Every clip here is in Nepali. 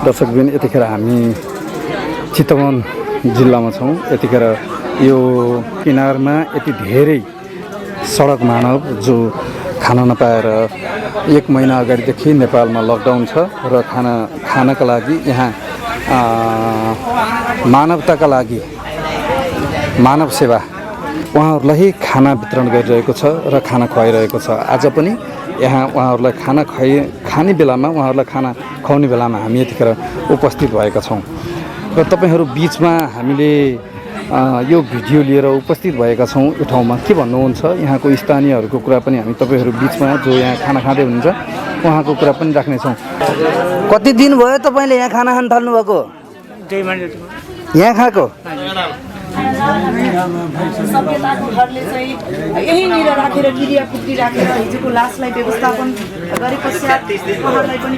दर्शकबिन यतिखेर हामी चितवन जिल्लामा छौँ। यतिखेर यो किनारमा यति धेरै सडक मानव जो खाना नपाएर 1 महिना अगाडिदेखि नेपालमा लकडाउन छ र खानाका लागि यहाँ मानवताका लागि मानव सेवा उहाँहरूलाई खाना वितरण गरिरहेको छ र खाना खुवाइरहेको छ। आज पनि यहाँ उहाँहरूलाई खाने बेलामा उहाँहरूलाई खाना खुवाउने बेलामा हामी यतिखेर उपस्थित भएका छौँ र तपाईँहरू बिचमा हामीले यो भिडियो लिएर उपस्थित भएका छौँ। यो ठाउँमा के भन्नुहुन्छ यहाँको स्थानीयहरूको कुरा पनि हामी तपाईँहरू बिचमा जो यहाँ खाना खाँदै हुनुहुन्छ उहाँको कुरा पनि राख्नेछौँ। कति दिन भयो तपाईँले यहाँ खाना खान थाल्नु भएको? 2 महिना यहाँ खाएको? सभ्यताको घरले चाहिँ यहीँनिर राखेर गिरिया पुत्री राखेर हिजोको लासलाई व्यवस्थापन गरे पश्चात उहाँलाई पनि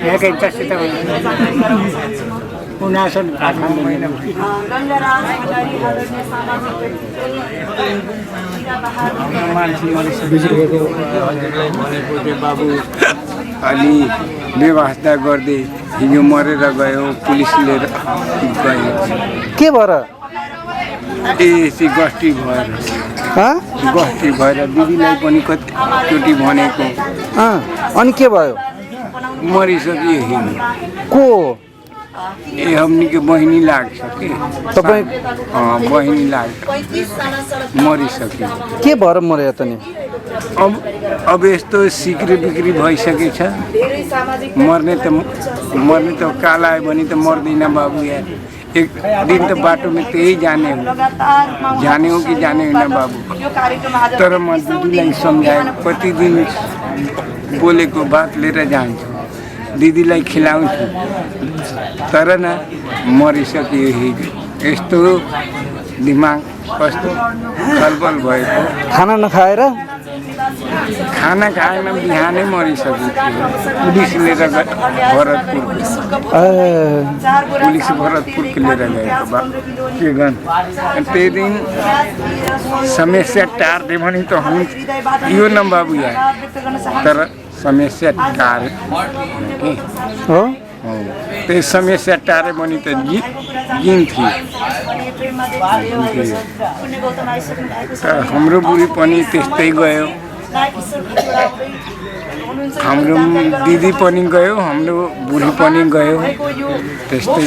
बाबु अलि व्यवस्था गर्दै हिजो मरेर गयो, पुलिसले गयो। के भएर? यसै गस्ती भएर दिदीलाई पनि कतिचोटि भनेको। अनि के भयो? मरिसक्यो हिँड्नु को? ए हमनी के बहिनी लाग्छ के तपाईँ? बहिनी लाग्छ, मरिसक्यो। के भएर मर्यो त नि? अब यस्तो सिक्री बिक्री भइसकेछ। मर्ने त काल आयो भने त मर्दैन बाबु यार। एक दिन त बाटोमा त्यही जाने हो कि जाने होइन बाबु। तर म दिदीलाई सम्झाएँ, कति दिन बोलेको बात लिएर जान्छु, दिदीलाई खिलाउँछु, तर न मरिसक्यो हिजो। यस्तो दिमाग कस्तो खलबल भएको। खाना नखाएर? खाना खाएन, बिहानै मरिसक्यो। पुलिस लिएर भरतपुर, पुलिस भरतपुरको लिएर गएको बा के गर्नु। त्यही दिन समस्या टार्दे भने त हुन्छ यो न बाबु यार, तर समस्या टार हो त्यही समस्या टारे भने त जिन्थ्यो। हाम्रो बुढी पनि त्यस्तै गयो, हाम्रो दिदी पनि गयो, हाम्रो बुढी पनि गयो, त्यस्तै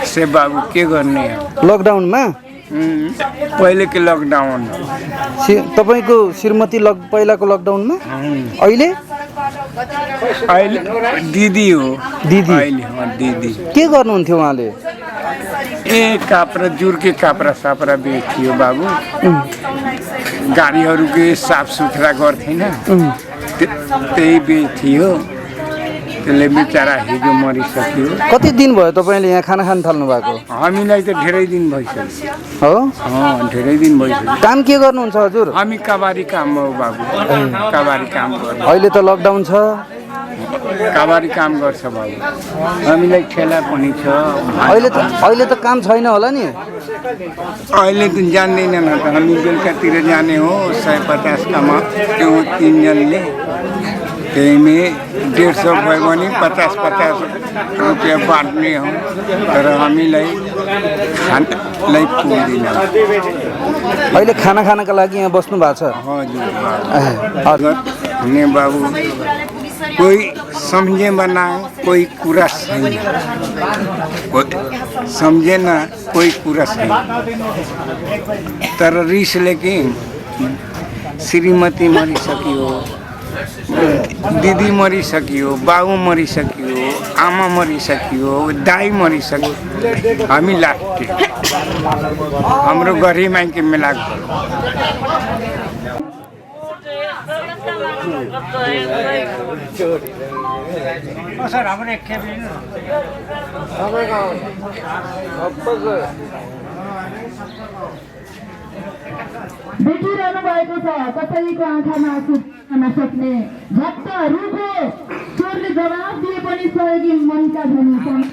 से बाबु के गर्ने। लकडाउनमा? पहिलेको लकडाउन। तपाईँको श्रीमती पहिलाको लकडाउनमा? अहिले दिदी हो। दिदी? दिदी के गर्नुहुन्थ्यो उहाँले? काप्रा जुर्के काप्रा साप्रा बेच्थ्यो बाबु। गाडीहरूको साफ सुथरा गर्थेन, त्यही बेच्थ्यो। त्यसले बिचरा हिजो मरिसक्यो। कति दिन भयो तपाईँले यहाँ खाना खान थाल्नु भएको? हामीलाई त धेरै दिन भइसक्यो। हो धेरै दिन भइसक्यो। काम के गर्नुहुन्छ हजुर? हामी कबाडी काम हो बाबु, कबाडी काम गर्छ। अहिले त लकडाउन छ, कबाडी काम गर्छ बाबु। हामीलाई ठेला पनि छ। अहिले त काम छैन होला नि? अहिले त जान्दैन न त, हामी बेलुकातिर जाने हो। 150 कामा त्यो 3 जनले, त्यहीमा 150 भयो भने 50-50 रुपियाँ बाँड्ने हो। तर हामीलाई खानालाई पुग्दैन। अहिले खाना खानका लागि यहाँ बस्नु भएको छ? हजुर ने बाबु, कोही सम्झेमा न कोही कुरा छैन, सम्झेन कोही कुरा छैन। तर रिसले कि श्रीमती मरिसक्यो, दिदी मरिसक्यो, बाबु मरिसक्यो, आमा मरिसक्यो, दाई मरिसक्यो। हामी लास्ट हाम्रो गरिमा के मेला सर हाम्रो एक खेप देखिरहनु भएको छ कसैको आँखामा आँसु नसक्ने झट्ट रुखो चोरले जवाफ दिए पनि सहयोगी मनका धनी छन्।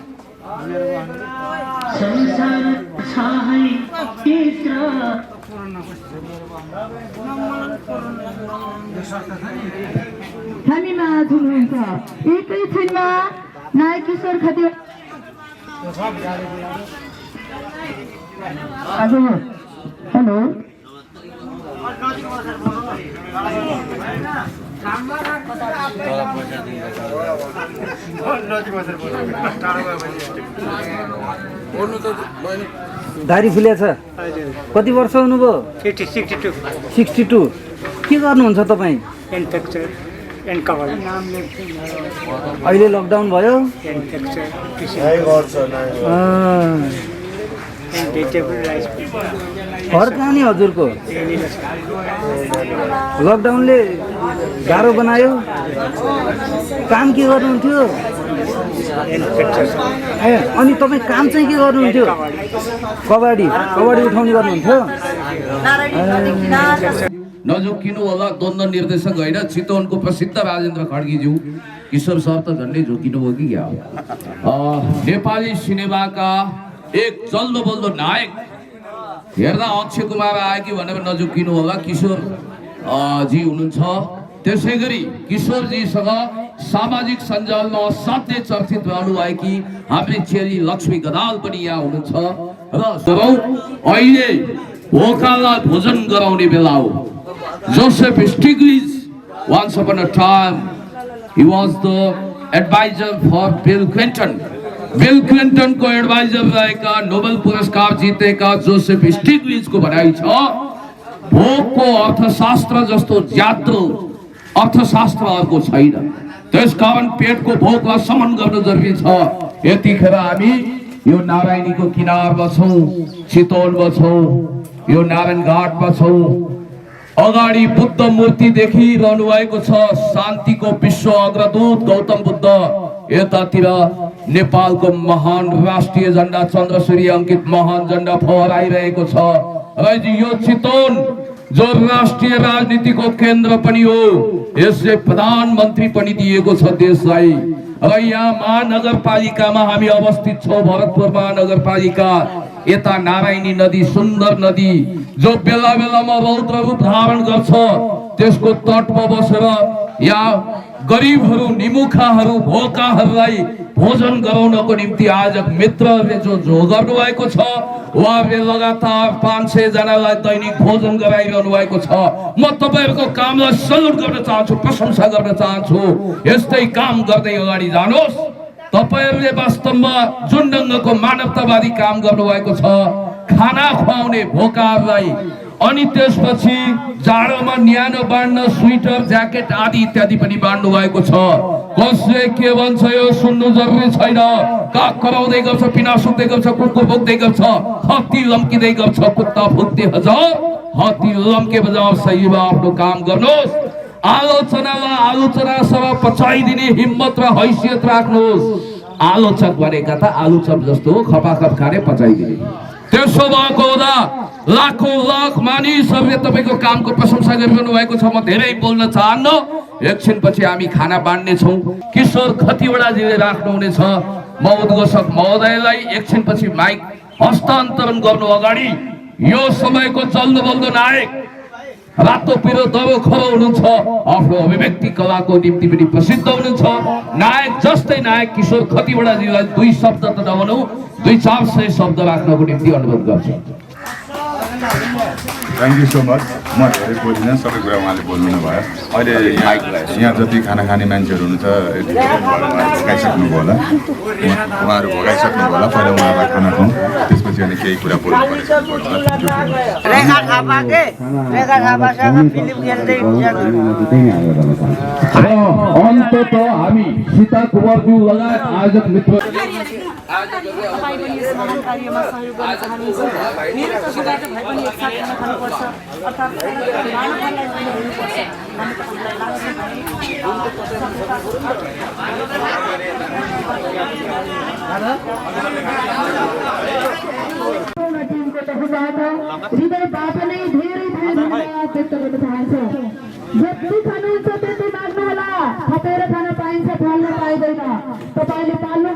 हामीमा आज हुनुहुन्छ एकैछिनमा नायक किशोर खतिवडा हेलो दारी फुल्या छ कति वर्ष हुनुभयो 62 के गर्नुहुन्छ तपाईँ अहिले लकडाउन भयो घर कहाँ नि हजुरको लकडाउनले गाह्रो बनायो काम के गर्नुहुन्थ्यो अनि तपाईँ काम चाहिँ के गर्नुहुन्थ्यो कबड्डी उठाउने गर्नुहुन्थ्यो नझुक्किनु होला द्वन्द्व निर्देशक होइन चितवनको प्रसिद्ध राजेन्द्र खड्गीज्यू किशोर सर त झन्डै झुक्किनु भयो कि क्या नेपाली सिनेमाका एक चल्दो बल्दो नायक हेर्दा अक्षय कुमार आयो कि भनेर नझुक्किनु होला किशोर जी हुनुहुन्छ त्यसै गरी किशोरजीसँग सामाजिक सञ्जालमा असाध्यै चर्चित रहनुभएकी हाम्री चेली लक्ष्मी गदाल पनि यहाँ हुनुहुन्छ र अहिले भोकालाई भोजन गराउने बेला हो Joseph Stiglitz, once upon a time, he was the advisor for Bill Clinton. Bill Clinton को एडवाइजर रहेका नोबेल पुरस्कार जितेका जोसेफ स्टिग्लिट्ज को भनाइ छ भोकको अर्थशास्त्र जस्तो ज्यादो अर्थशास्त्र अर्को छैन त्यसकारण पेटको भोकलाई समन गर्न जरुरी छ यतिखेर हामी यो नारायणीको किनारमा छौं चितवनमा छौं यो नारायण घाटमा छौं अगाडि बुद्ध मूर्ति देखिरहनु भएको छ शान्तिको विश्व अग्रदूत गौतम बुद्ध यतातिर नेपालको महान राष्ट्रिय झण्डा चन्द्रसूर्य अंकित महान झण्डा फहराइरहेको छ र यो चितवन जो राष्ट्रिय राजनीतिको केन्द्र पनि हो यसले प्रधानमन्त्री पनि दिएको छ देशलाई र यहाँ महानगरपालिकामा हामी अवस्थित छौं भरतपुर महानगरपालिका यता नारायणी नदी सुन्दर नदी जो बेला बेलामा रौद्र रूप धारण गर्छ त्यसको तटमा बसेर यहाँ गरिबहरू निमुखाहरू भोकाहरूलाई भोजन गराउनको निम्ति आयोजक मित्रहरूले जो गर्नु भएको छ उहाँहरूले लगातार 500 जनालाई दैनिक भोजन गराइरहनु भएको छ म तपाईहरुको कामलाई सल्युट गर्न चाहन्छु प्रशंसा गर्न चाहन्छु यस्तै काम गर्दै अगाडि जानुहोस् तपाईहरुले वास्तवमा जुन ढंगको मानवतावादी काम गर्नु भएको छ खाना खुवाउने भोकाहरूलाई अनि त्यसपछि जाडोमा न्यानो बाँड्न स्वेटर ज्याकेट आदि इत्यादि पनि बाँड्नु भएको छ कसले के भन्छ यो सुन्नु जरुरी छैन काग कराउँदै गर्छ पिना सुक्दै गर्छ कुकुर भोक्दै गर्छ हात्ती लम्किँदै गर्छ कुत्ता भुक्दै हजार हात्ती लम्के बजाओ सही आफ्नो काम गर्नुहोस् आलोचना सभा पचाइदिने हिम्मत र हैसियत राख्नुहोस् आलोचक भनेका त आलुचप जस्तो खपाखप खाने पचाइदिने त्यसो भएको हुँदा लाखौं लाख मानिसहरूले तपाईको कामको प्रशंसा गरिरहनु भएको छ म धेरै बोल्न चाहन्न एकछिनपछि हामी खाना बाँड्ने छौं किशोर खतिवडाजीले राख्नु हुनेछ म उद्घोषक महोदयलाई एकछिनपछि माइक हस्तान्तरण गर्नु अगाडि यो समयको चल्दो बल्दो नायक रातो पिरो दबो खरो हुनुहुन्छ आफ्नो अभिव्यक्ति कलाको निम्ति पनि प्रसिद्ध हुनुहुन्छ नायक जस्तै नायक किशोर खतिवडाजीलाई 2 शब्द त नभनौं 200-400 शब्द राख्नको निम्ति अनुरोध गर्छु थ्याङ्क यू सो मच म धेरै बोल्दिनँ सबै कुरा उहाँले बोल्नु भयो अहिले यहाँ जति खाना खाने मान्छेहरू हुनुहुन्छ भोगाइसक्नु होला उहाँहरू भोगाइसक्नु होला पहिला उहाँहरूलाई खाना खुवाउँ त्यसपछि अनि केही कुरा बोल्नु अन्तत हामी सीता कुमारज्यू लगायत आयोजक मित्र महान कार्यमा सहयोग गर्न चाहनुहुन्छ मेरो तर्फबाट भए पनि एक साथ खाना खानुपर्छ अर्थात् मानवतालाई पनि हेर्नुपर्छ भन्ने हामीलाई लाग्छ टिमको तर्फबाट हृदयबाट नै धेरै धेरै धन्यवाद व्यक्त गर्न चाहन्छु जति खानुहुन्छ त्यति माग्नु होला थपेर खान पाइन्छ, फाल्न पाइँदैन। तपाईँले खानु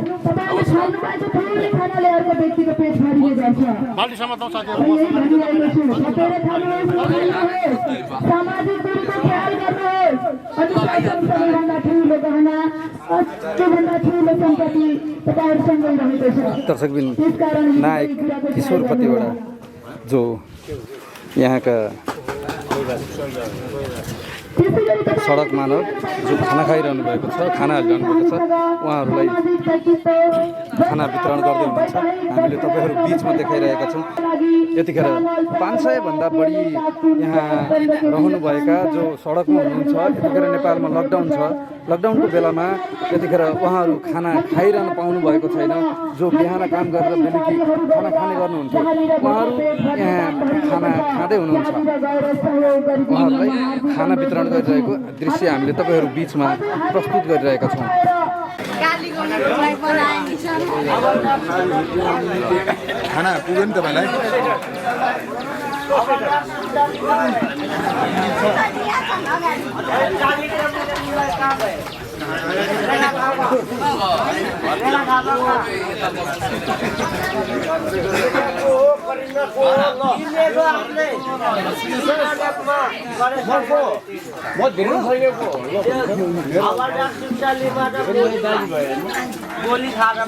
भएको थोरै खानाले अर्को व्यक्तिको पेट भरिने गर्छ। यही भनिरहेको छु, थपेर खानुहोस्, सामाजिक दूरीको ख्याल गर्नुहोस्। अनुशासन सबैभन्दा ठुलो गहना, सबैभन्दा ठुलो सम्पत्ति तपाईँहरूसँगै रहेको छ। दर्शकबिन त्यसकारण नायक किशोर कतिवटा जो यहाँका सडक मानव जो खाना खाइरहनु भएको छ, खाना हालिरहनु भएको छ, उहाँहरूलाई खाना वितरण गर्दै हुनुहुन्छ। हामीले तपाईँहरू बिचमा देखाइरहेका छौँ। यतिखेर 500 भन्दा बढी यहाँ रहनुभएका जो सडकमा हुनुहुन्छ। यतिखेर नेपालमा लकडाउन छ। लकडाउनको बेलामा यतिखेर उहाँहरू खाना खाइरहनु पाउनु भएको छैन। जो बिहान काम गरेर बेलुकी खाना खाने गर्नुहुन्थ्यो, उहाँहरू यहाँ खाना खाँदै हुनुहुन्छ। उहाँहरूलाई खाना वितरण गरिरहेको दृश्य हामीले तपाईँहरू बिचमा प्रस्तुत गरिरहेका छौँ। खाना पुग्यो नि तपाईँलाई? गोली खाएर